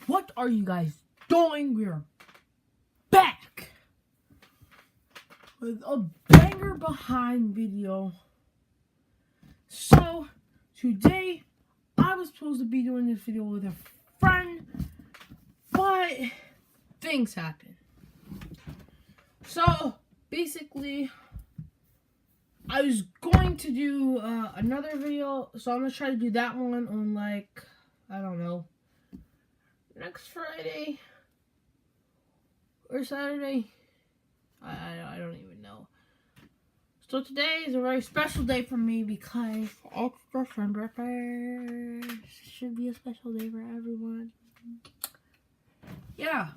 What are you guys doing? We're back with a banger behind video. So today I was supposed to be doing this video with a friend, but things happen. So basically I was going to do another video, so I'm gonna try to do that one on, like, I don't know, next Friday or Saturday. I don't even know. So today is a very special day for me because it's December 1st. Should be a special day for everyone. Yeah.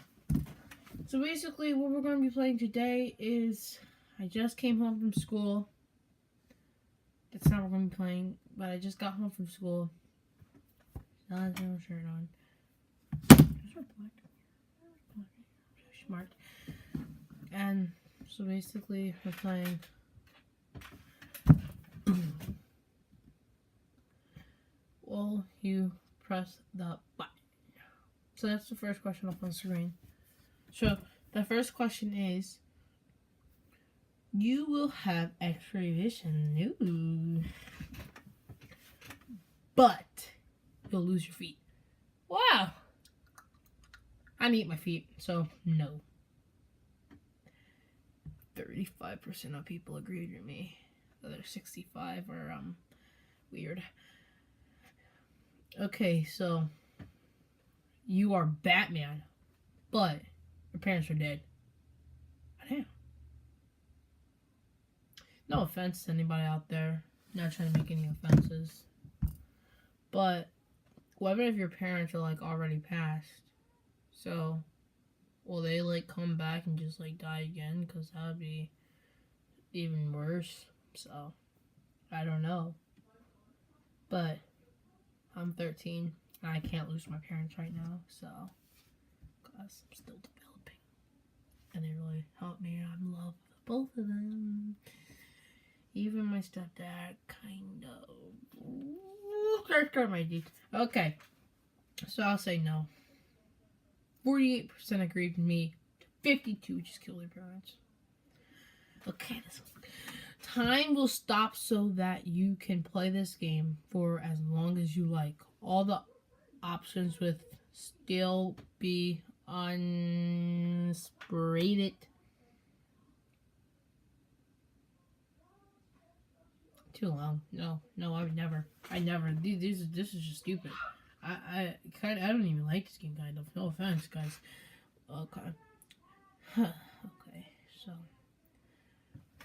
So basically what we're going to be playing today is, I just came home from school. That's not what we're going to be playing, but I just got home from school. Now I have no shirt on. Smart. And so basically we're playing Will you press the button? So that's the first question up on the screen. So the first question is, you will have X-ray vision, ooh, but you'll lose your feet. Wow. I need my feet, so no. 35% of people agreed with me. The other 65 are weird. Okay, so you are Batman, but your parents are dead. Damn. No offense to anybody out there. Not trying to make any offenses. But what if your parents are, like, already passed? So will they, like, come back and just, like, die again? Because that would be even worse. So I don't know. But I'm 13 and I can't lose my parents right now. So because I'm still developing. And they really helped me. I'm in love with both of them. Even my stepdad, kind of. Okay. So I'll say no. 48% agreed with me. 52 just killed their parents. Okay, this one. Time will stop so that you can play this game for as long as you like. All the options will still be unsprayed. Too long. No, I would never. This is just stupid. I don't even like this game, kind of. No offense, guys. Okay. Okay, so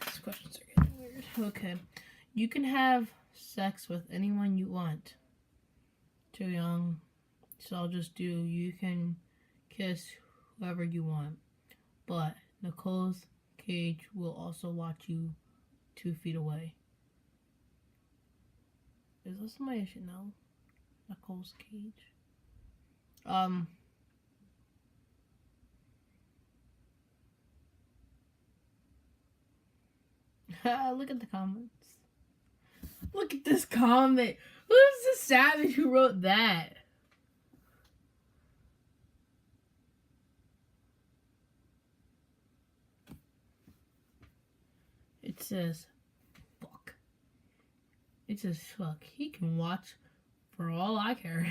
these questions are getting weird. Okay. You can have sex with anyone you want. Too young. So I'll just do, you can kiss whoever you want. But Nicole's Cage will also watch you 2 feet away. Is this somebody I should know? Nicole's Cage. Look at the comments. Look at this comment. Who's the savage who wrote that? It says, fuck. It says, fuck. He can watch for all I care.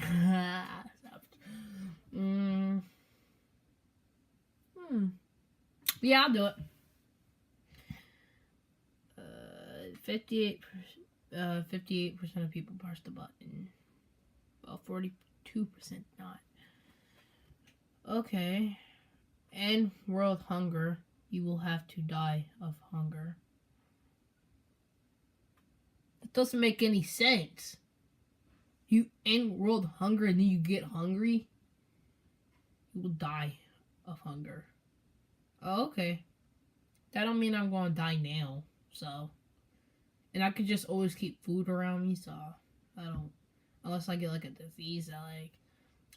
Yeah, I'll do it. 58% of people pressed the button. Well, 42% not. Okay. End world hunger. You will have to die of hunger. That doesn't make any sense. You end world hunger and then you get hungry. You will die of hunger. Oh, okay. That don't mean I'm going to die now. So. And I could just always keep food around me, so I don't, unless I get like a disease that like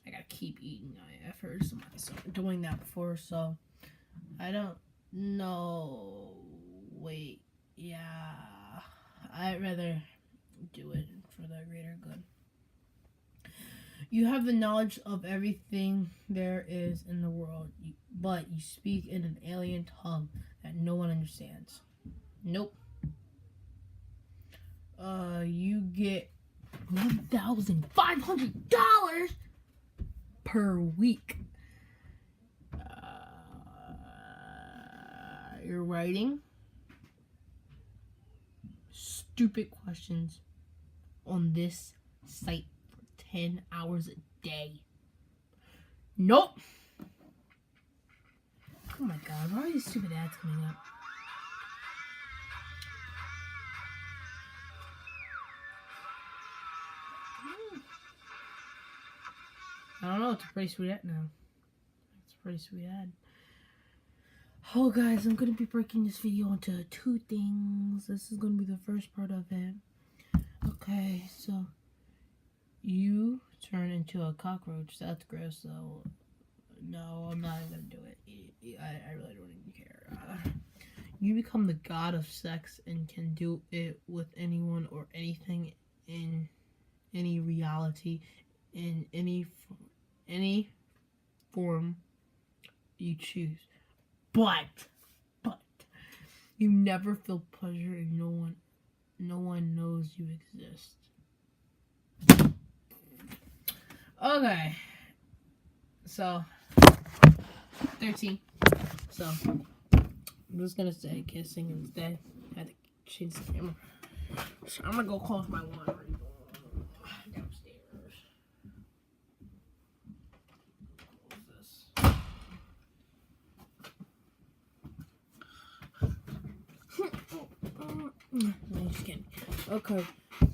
I gotta keep eating. I've heard somebody doing that before, so I don't know. Wait, yeah, I'd rather do it for the greater good. You have the knowledge of everything there is in the world, but you speak in an alien tongue that no one understands. Nope. You get $1,500 per week. You're writing stupid questions on this site for 10 hours a day. Nope. Oh my god, why are these stupid ads coming up? I don't know, it's a pretty sweet ad now. It's a pretty sweet ad. Oh guys, I'm gonna be breaking this video into 2 things. This is gonna be the first part of it. Okay, so you turn into a cockroach. That's gross, so no, I'm not even gonna do it. I really don't even care. You become the god of sex and can do it with anyone or anything in any reality, in any form you choose. But you never feel pleasure and no one knows you exist. Okay. So 13. So I'm just gonna say kissing instead. I had to change the camera. So I'm gonna go close my laundry downstairs. No, just kidding. Okay,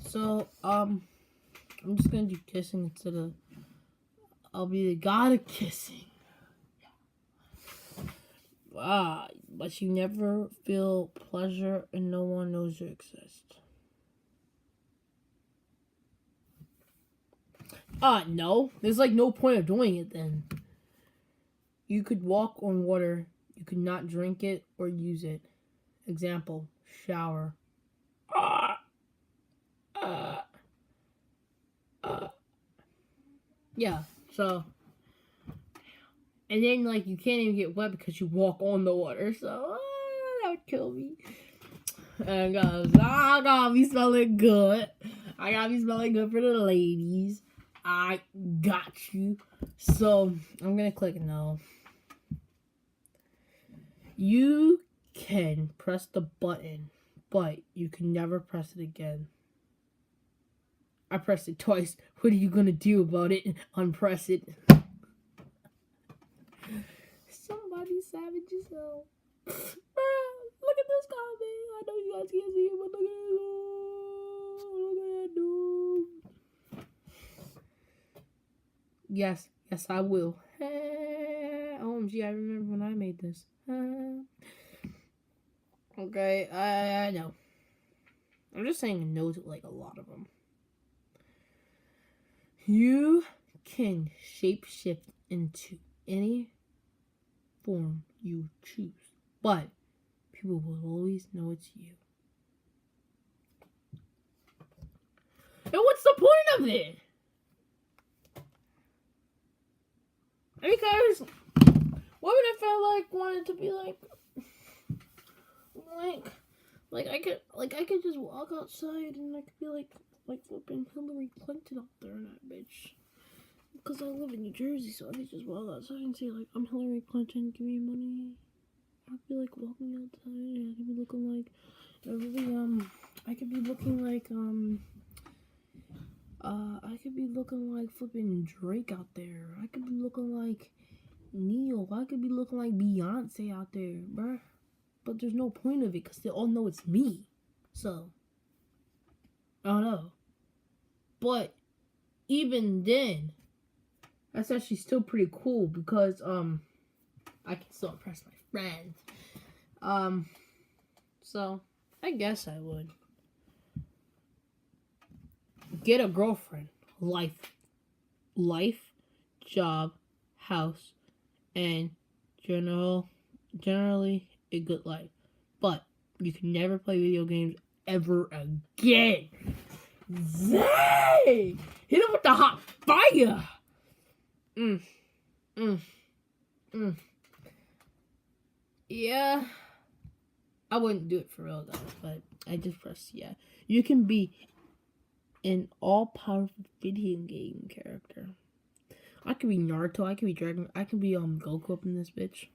so I'm just gonna do kissing instead of. I'll be the god of kissing. But you never feel pleasure and no one knows you exist. No. There's like no point of doing it then. You could walk on water. You could not drink it or use it. Example, shower. Yeah, so. And then, like, you can't even get wet because you walk on the water. So, that would kill me. And guys, I gotta be smelling good. I gotta be smelling good for the ladies. I got you. So, I'm gonna click no. You can press the button, but you can never press it again. I pressed it twice. What are you gonna do about it? Unpress it. Somebody savage yourself. Look at this comment. I know you guys can't see it, but look at it. Look at that dude. Yes, I will. OMG, I remember when I made this. Okay, I know. I'm just saying no to like a lot of them. You can shapeshift into any form you choose, but people will always know it's you. And what's the point of it? Because what would if I wanted to be like I could just walk outside and I could be like flipping Hillary Clinton up there in that bitch. Because I live in New Jersey, so I could just walk outside and say, like, I'm Hillary Clinton, give me money. I'd be, like, walking outside, and I could be looking like, I could be looking like flipping Drake out there. I could be looking like Neo. I could be looking like Beyonce out there, bruh. But there's no point of it, because they all know it's me. So, I don't know. But, even then, that's actually still pretty cool because I can still impress my friends. So I guess I would get a girlfriend, life, job, house, and generally a good life. But you can never play video games ever again. Zay! Hit him with the hot fire! Yeah. I wouldn't do it for real, guys, but I just pressed yeah. You can be an all-powerful video game character. I could be Naruto, I could be Dragon, I could be Goku up in this bitch.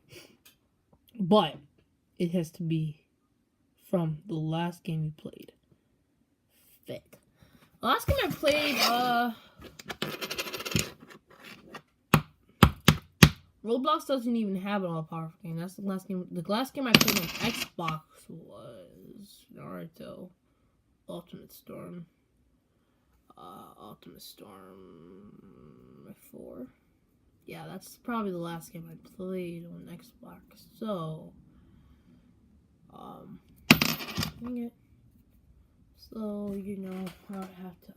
But it has to be from the last game you played. Fit. The last game I played, Roblox doesn't even have an all-powerful game. That's the last game. The last game I played on Xbox was Naruto Ultimate Storm. Ultimate Storm 4. Yeah, that's probably the last game I played on Xbox. So, dang it. So, you know, I would have to,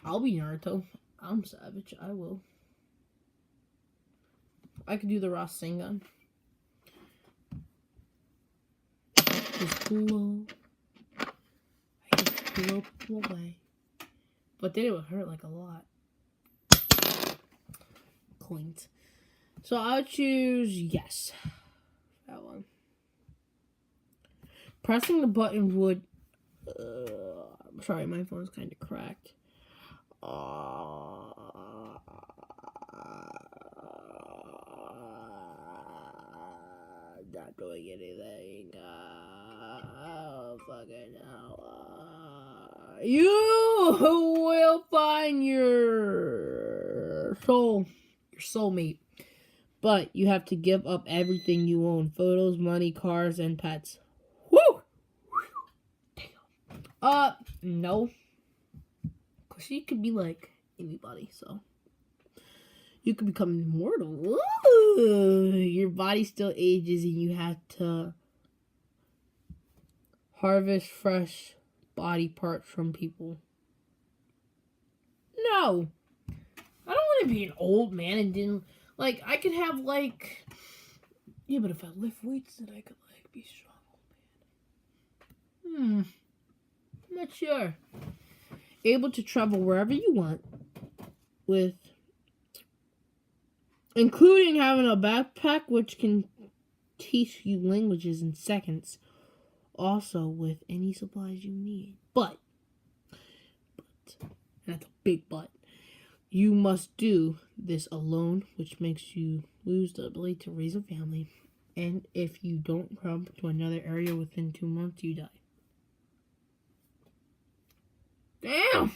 I'll be Naruto. I'm savage. I will. I could do the Rasengan. Just blow. I just blow people away. But then it would hurt like a lot. Cleaned. So I would choose yes. That one. Pressing the button would... sorry, my phone's kind of cracked. Not doing anything. Oh, fucking hell. You will find your soulmate. But you have to give up everything you own. Photos, money, cars, and pets. Woo! Damn. No. Because she could be like anybody, so. You could become immortal. Ooh, your body still ages and you have to harvest fresh body parts from people. No. I don't want to be an old man and didn't... Like, I could have, like... Yeah, but if I lift weights, then I could, like, be strong old man. I'm not sure. Able to travel wherever you want with... Including having a backpack which can teach you languages in seconds. Also with any supplies you need. But, that's a big but. You must do this alone, which makes you lose the ability to raise a family. And if you don't jump to another area within 2 months, you die. Damn!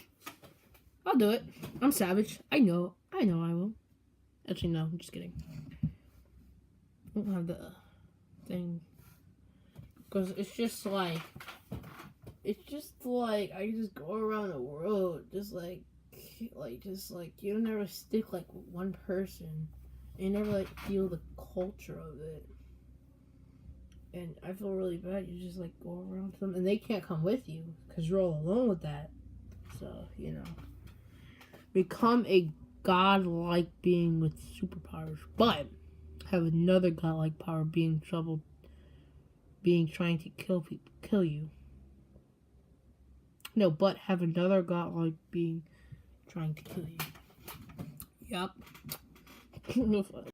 I'll do it. I'm savage. I know I will. Actually, no, I'm just kidding. I don't have the thing. Because it's just like I just go around the world, just like, you don't never stick, like, with one person. You never, like, feel the culture of it. And I feel really bad. You just, like, go around them, and they can't come with you, because you're all alone with that. So, you know. Become a godlike being with superpowers, but have another godlike power trying to kill you. No, but have another godlike being trying to kill you. Yup.